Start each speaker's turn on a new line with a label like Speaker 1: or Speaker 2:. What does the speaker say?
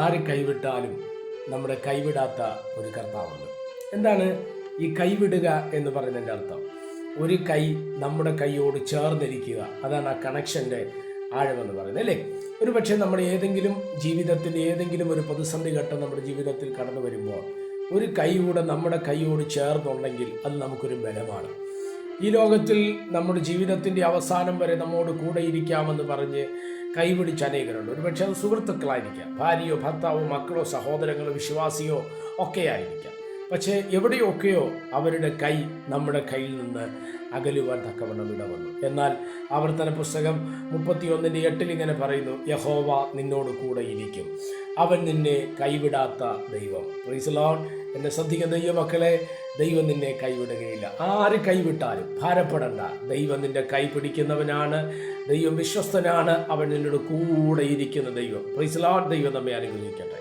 Speaker 1: ആര് കൈവിട്ടാലും നമ്മുടെ കൈവിടാത്ത ഒരു കർത്താവുണ്ട്. എന്താണ് ഈ കൈവിടുക എന്ന് പറയുന്നതിൻ്റെ അർത്ഥം? ഒരു കൈ നമ്മുടെ കൈയോട് ചേർന്നിരിക്കുക, അതാണ് ആ കണക്ഷൻ്റെ ആഴമെന്ന് പറയുന്നത്, അല്ലേ? ഒരു പക്ഷേ നമ്മൾ ജീവിതത്തിൽ ഏതെങ്കിലും ഒരു പ്രതിസന്ധി ഘട്ടം നമ്മുടെ ജീവിതത്തിൽ കടന്നു വരുമ്പോൾ ഒരു കൈ കൂടെ നമ്മുടെ കൈയോട് ചേർന്നുണ്ടെങ്കിൽ അത് നമുക്കൊരു ബലമാണ്. ഈ ലോകത്തിൽ നമ്മുടെ ജീവിതത്തിൻ്റെ അവസാനം വരെ നമ്മോട് കൂടെ ഇരിക്കാമെന്ന് പറഞ്ഞ് കൈപിടിച്ച് അനേകരുണ്ട്. ഒരു പക്ഷേ അത് സുഹൃത്തുക്കളായിരിക്കാം, ഭാര്യയോ ഭർത്താവോ മക്കളോ സഹോദരങ്ങളോ വിശ്വാസിയോ ഒക്കെ ആയിരിക്കാം. പക്ഷേ എവിടെയൊക്കെയോ അവരുടെ കൈ നമ്മുടെ കയ്യിൽ നിന്ന് അകലുവാൻ തക്കവണ്ണം ഇടവന്നു. എന്നാൽ ആവർത്തന പുസ്തകം 31:8 ഇങ്ങനെ പറയുന്നു, യഹോവ നിന്നോട് കൂടെ ഇരിക്കും, അവൻ നിന്നെ കൈവിടാത്ത ദൈവം. Praise the Lord. എന്നെ ശ്രദ്ധിക്കുന്ന ദൈവമക്കളെ, ദൈവം നിന്നെ കൈവിടുകയില്ല. ആര് കൈവിട്ടാലും ഭാരപ്പെടണ്ട. ദൈവം നിന്റെ കൈ പിടിക്കുന്നവനാണ്, ദൈവം വിശ്വസ്തനാണ്, അവൻ നിന്നോട് കൂടെ ഇരിക്കുന്ന ദൈവം. Praise the Lord. ദൈവം നമ്മെ അനുഗ്രഹിക്കട്ടെ.